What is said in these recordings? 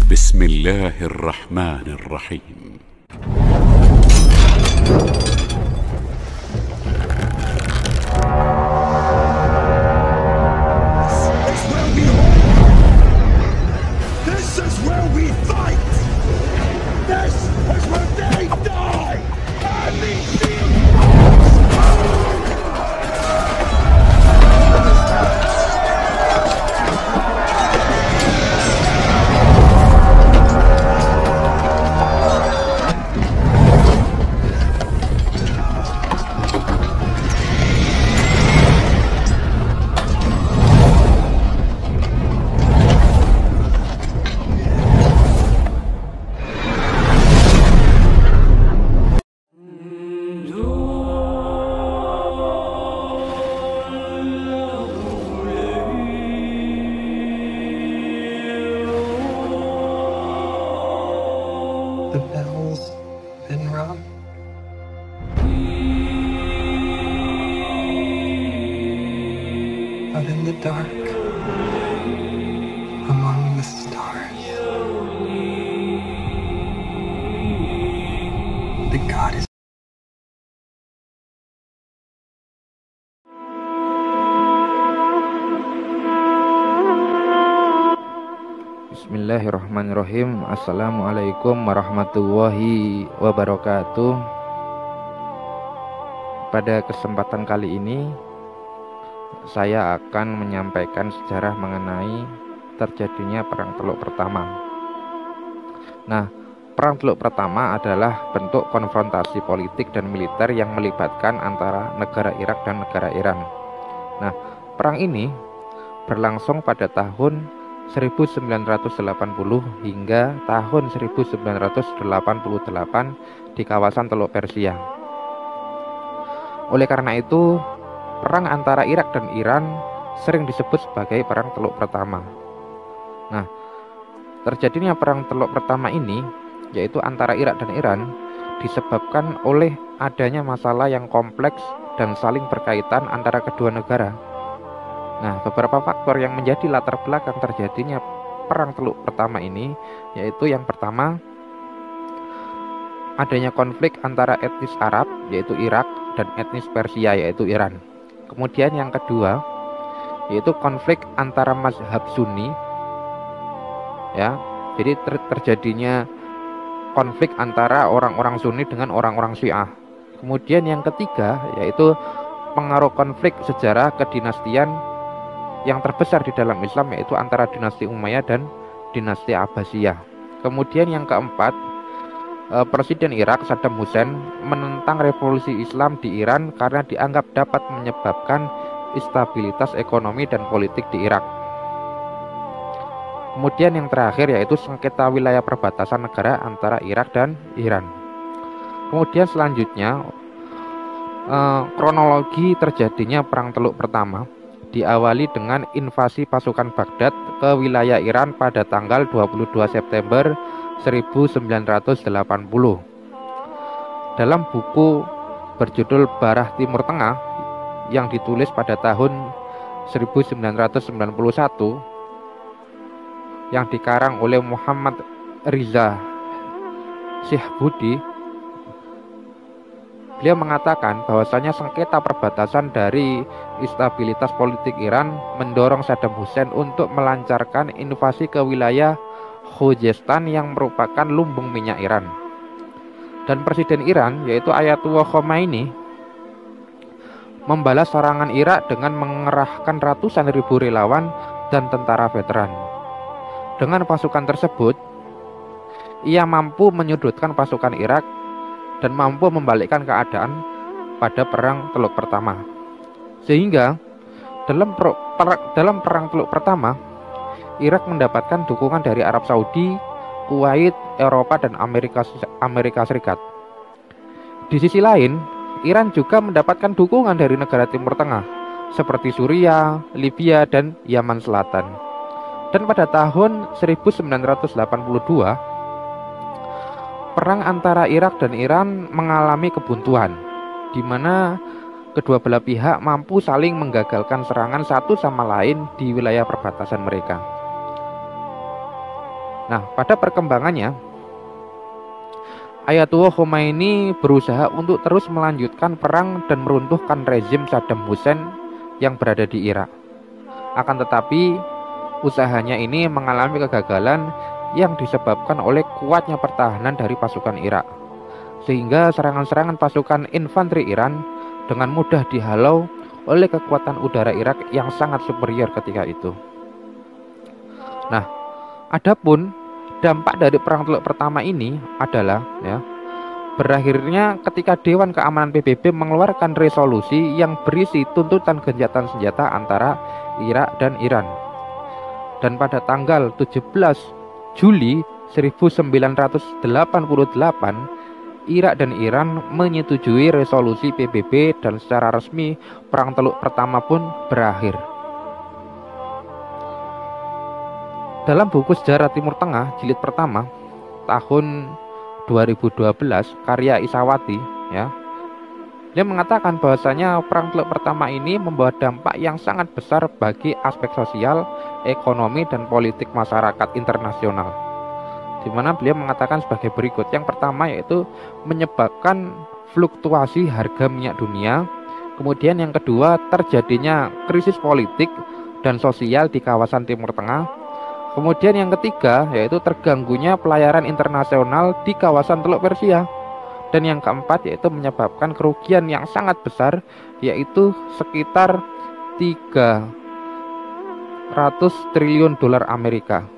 بسم الله الرحمن الرحيم. This is where we fight! This is where they die! And these The bell's been rung. Out in the dark, among the stars, the goddess. Bismillahirrahmanirrahim. Assalamualaikum warahmatullahi wabarakatuh. Pada kesempatan kali ini saya akan menyampaikan sejarah mengenai terjadinya Perang Teluk Pertama. Nah, Perang Teluk Pertama adalah bentuk konfrontasi politik dan militer yang melibatkan antara negara Irak dan negara Iran. Nah, perang ini berlangsung pada tahun 1980 hingga tahun 1988 di kawasan Teluk Persia. Oleh karena itu, perang antara Irak dan Iran sering disebut sebagai Perang Teluk Pertama. Nah, terjadinya Perang Teluk Pertama ini, yaitu antara Irak dan Iran, disebabkan oleh adanya masalah yang kompleks dan saling berkaitan antara kedua negara. Nah, beberapa faktor yang menjadi latar belakang terjadinya Perang Teluk Pertama ini, yaitu yang pertama, adanya konflik antara etnis Arab, yaitu Irak, dan etnis Persia, yaitu Iran. Kemudian yang kedua, yaitu konflik antara mazhab Sunni, ya, jadi terjadinya konflik antara orang-orang Sunni dengan orang-orang Syiah. Kemudian yang ketiga, yaitu pengaruh konflik sejarah kedinastian yang terbesar di dalam Islam, yaitu antara dinasti Umayyah dan dinasti Abbasiyah. Kemudian yang keempat, Presiden Irak Saddam Hussein menentang revolusi Islam di Iran karena dianggap dapat menyebabkan instabilitas ekonomi dan politik di Irak. Kemudian yang terakhir, yaitu sengketa wilayah perbatasan negara antara Irak dan Iran. Kemudian selanjutnya, kronologi terjadinya Perang Teluk Pertama diawali dengan invasi pasukan Baghdad ke wilayah Iran pada tanggal 22 September 1980. Dalam buku berjudul Barah Timur Tengah yang ditulis pada tahun 1991 yang dikarang oleh Muhammad Riza Shihbudi, beliau mengatakan bahwasanya sengketa perbatasan dari instabilitas politik Iran mendorong Saddam Hussein untuk melancarkan invasi ke wilayah Khuzestan yang merupakan lumbung minyak Iran. Dan Presiden Iran, yaitu Ayatollah Khomeini, membalas serangan Irak dengan mengerahkan ratusan ribu relawan dan tentara veteran. Dengan pasukan tersebut, ia mampu menyudutkan pasukan Irak dan mampu membalikkan keadaan pada Perang Teluk Pertama. Sehingga dalam Perang Teluk Pertama, Irak mendapatkan dukungan dari Arab Saudi, Kuwait, Eropa, dan Amerika Serikat. Di sisi lain, Iran juga mendapatkan dukungan dari negara Timur Tengah seperti Suriah, Libya, dan Yaman Selatan. Dan pada tahun 1982, perang antara Irak dan Iran mengalami kebuntuan, di mana kedua belah pihak mampu saling menggagalkan serangan satu sama lain di wilayah perbatasan mereka. Nah, pada perkembangannya, Ayatullah Khomeini berusaha untuk terus melanjutkan perang dan meruntuhkan rezim Saddam Hussein yang berada di Irak. Akan tetapi, usahanya ini mengalami kegagalan yang disebabkan oleh kuatnya pertahanan dari pasukan Irak, sehingga serangan-serangan pasukan infanteri Iran dengan mudah dihalau oleh kekuatan udara Irak yang sangat superior ketika itu. Nah, adapun dampak dari perang Teluk pertama ini adalah berakhirnya ketika Dewan Keamanan PBB mengeluarkan resolusi yang berisi tuntutan gencatan senjata antara Irak dan Iran. Dan pada tanggal 17 Juli 1988, Irak dan Iran menyetujui resolusi PBB dan secara resmi perang Teluk pertama pun berakhir. Dalam buku Sejarah Timur Tengah jilid pertama tahun 2012 karya Isawati, dia mengatakan bahwasanya perang Teluk pertama ini membawa dampak yang sangat besar bagi aspek sosial, ekonomi, dan politik masyarakat internasional, di mana beliau mengatakan sebagai berikut. Yang pertama yaitu menyebabkan fluktuasi harga minyak dunia. Kemudian yang kedua, terjadinya krisis politik dan sosial di kawasan Timur Tengah. Kemudian yang ketiga yaitu terganggunya pelayaran internasional di kawasan Teluk Persia. Dan yang keempat yaitu menyebabkan kerugian yang sangat besar, yaitu sekitar 300 triliun dolar Amerika.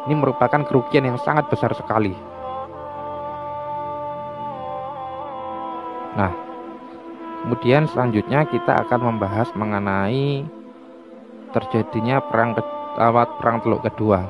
Ini merupakan kerugian yang sangat besar sekali. Nah, kemudian selanjutnya kita akan membahas mengenai terjadinya perang Teluk kedua.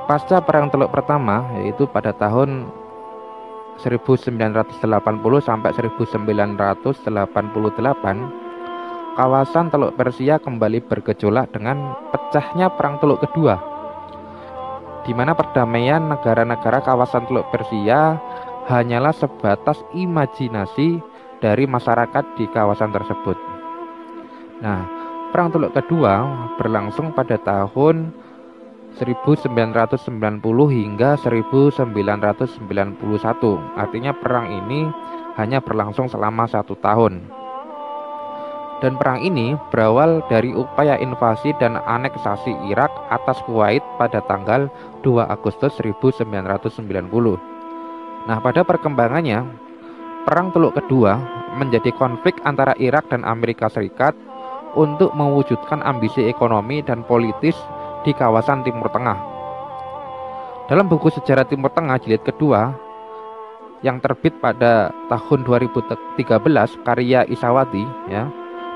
Pasca perang Teluk pertama, yaitu pada tahun 1980 sampai 1988, kawasan Teluk Persia kembali bergejolak dengan pecahnya perang Teluk kedua, di mana perdamaian negara-negara kawasan Teluk Persia hanyalah sebatas imajinasi dari masyarakat di kawasan tersebut. Nah, perang Teluk kedua berlangsung pada tahun 1990 hingga 1991. Artinya perang ini hanya berlangsung selama 1 tahun. Dan perang ini berawal dari upaya invasi dan aneksasi Irak atas Kuwait pada tanggal 2 Agustus 1990. Nah, pada perkembangannya, perang Teluk kedua menjadi konflik antara Irak dan Amerika Serikat untuk mewujudkan ambisi ekonomi dan politis di kawasan Timur Tengah. Dalam buku Sejarah Timur Tengah jilid kedua yang terbit pada tahun 2013 karya Isawati,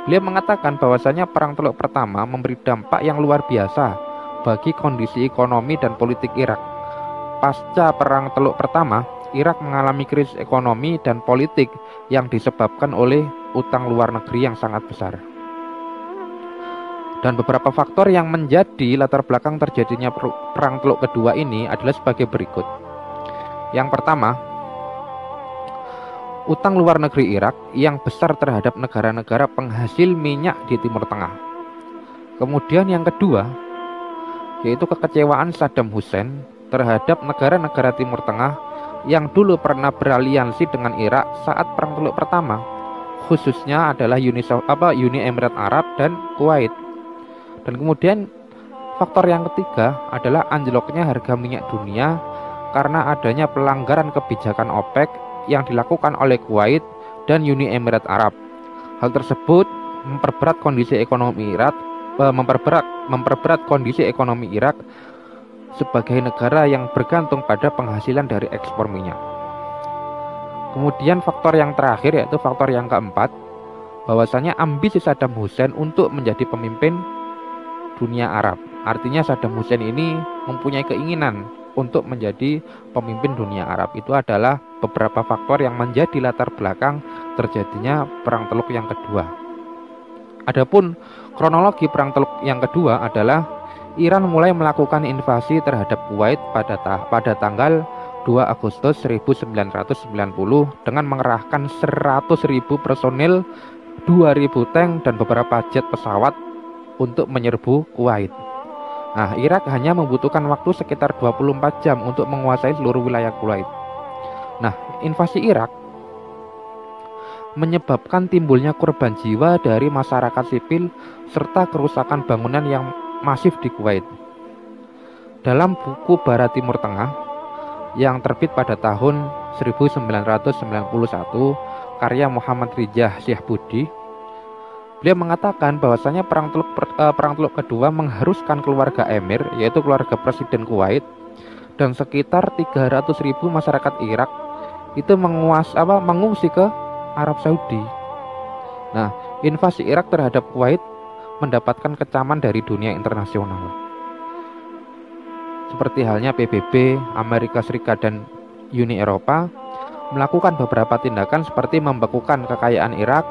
beliau mengatakan bahwasanya perang Teluk pertama memberi dampak yang luar biasa bagi kondisi ekonomi dan politik Irak. Pasca perang Teluk pertama, Irak mengalami krisis ekonomi dan politik yang disebabkan oleh utang luar negeri yang sangat besar. Dan beberapa faktor yang menjadi latar belakang terjadinya perang Teluk kedua ini adalah sebagai berikut. Yang pertama, utang luar negeri Irak yang besar terhadap negara-negara penghasil minyak di Timur Tengah. Kemudian yang kedua, yaitu kekecewaan Saddam Hussein terhadap negara-negara Timur Tengah yang dulu pernah beraliansi dengan Irak saat perang Teluk pertama, khususnya adalah Uni Emirat Arab dan Kuwait. Dan kemudian faktor yang ketiga adalah anjloknya harga minyak dunia karena adanya pelanggaran kebijakan OPEC yang dilakukan oleh Kuwait dan Uni Emirat Arab. Hal tersebut memperberat kondisi ekonomi Irak sebagai negara yang bergantung pada penghasilan dari ekspor minyak. Kemudian faktor yang terakhir yaitu faktor yang keempat, bahwasanya ambisi Saddam Hussein untuk menjadi pemimpin dunia Arab. Artinya Saddam Hussein ini mempunyai keinginan untuk menjadi pemimpin dunia Arab. Itu adalah beberapa faktor yang menjadi latar belakang terjadinya perang Teluk yang kedua. Adapun kronologi perang Teluk yang kedua adalah Iran mulai melakukan invasi terhadap Kuwait pada tanggal 2 Agustus 1990 dengan mengerahkan 100.000 personil, 2.000 tank dan beberapa jet pesawat untuk menyerbu Kuwait. Nah, Irak hanya membutuhkan waktu sekitar 24 jam untuk menguasai seluruh wilayah Kuwait. Nah, invasi Irak menyebabkan timbulnya korban jiwa dari masyarakat sipil serta kerusakan bangunan yang masif di Kuwait. Dalam buku Barat Timur Tengah yang terbit pada tahun 1991 karya Muhammad Rijah Syahbudi, beliau mengatakan bahwasanya perang Teluk kedua mengharuskan keluarga emir, yaitu keluarga presiden Kuwait, dan sekitar 300.000 masyarakat Irak itu mengungsi ke Arab Saudi. Nah, invasi Irak terhadap Kuwait mendapatkan kecaman dari dunia internasional. Seperti halnya PBB, Amerika Serikat, dan Uni Eropa melakukan beberapa tindakan seperti membekukan kekayaan Irak,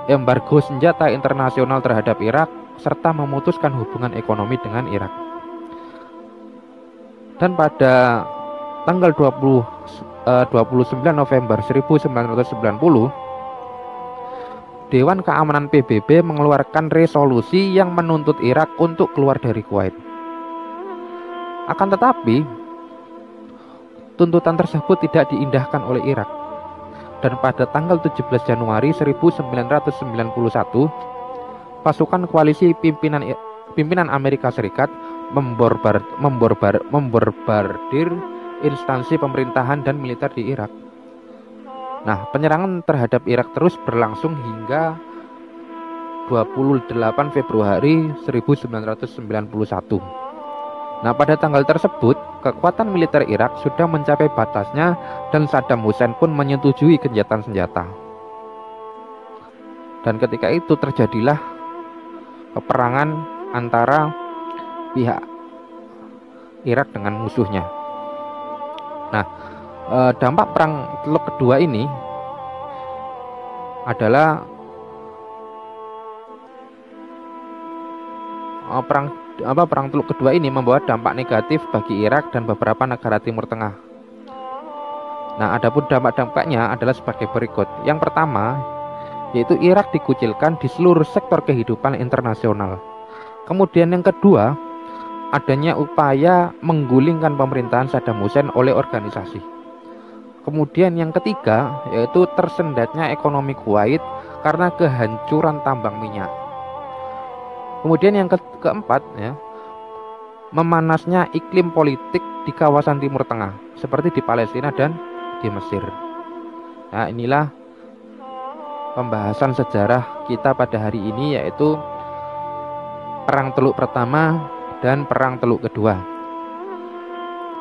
embargo senjata internasional terhadap Irak, serta memutuskan hubungan ekonomi dengan Irak. Dan pada tanggal 29 November 1990, Dewan Keamanan PBB mengeluarkan resolusi yang menuntut Irak untuk keluar dari Kuwait. Akan tetapi, tuntutan tersebut tidak diindahkan oleh Irak. Dan pada tanggal 17 Januari 1991, pasukan koalisi pimpinan Amerika Serikat memborbardir instansi pemerintahan dan militer di Irak. Nah, penyerangan terhadap Irak terus berlangsung hingga 28 Februari 1991. Nah, pada tanggal tersebut, kekuatan militer Irak sudah mencapai batasnya dan Saddam Hussein pun menyetujui gencatan senjata. Dan ketika itu terjadilah peperangan antara pihak Irak dengan musuhnya. Nah, dampak perang Teluk kedua ini adalah perang Teluk kedua ini membawa dampak negatif bagi Irak dan beberapa negara Timur Tengah. Nah, adapun dampak-dampaknya adalah sebagai berikut. Yang pertama, yaitu Irak dikucilkan di seluruh sektor kehidupan internasional. Kemudian yang kedua, adanya upaya menggulingkan pemerintahan Saddam Hussein oleh organisasi. Kemudian yang ketiga, yaitu tersendatnya ekonomi Kuwait karena kehancuran tambang minyak. Kemudian yang keempat, ya, memanasnya iklim politik di kawasan Timur Tengah, seperti di Palestina dan di Mesir. Nah, inilah pembahasan sejarah kita pada hari ini, yaitu Perang Teluk Pertama dan Perang Teluk Kedua.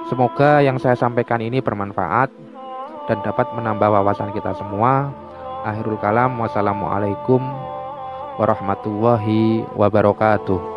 Semoga yang saya sampaikan ini bermanfaat dan dapat menambah wawasan kita semua. Akhirul kalam, wassalamualaikum warahmatullahi wabarakatuh.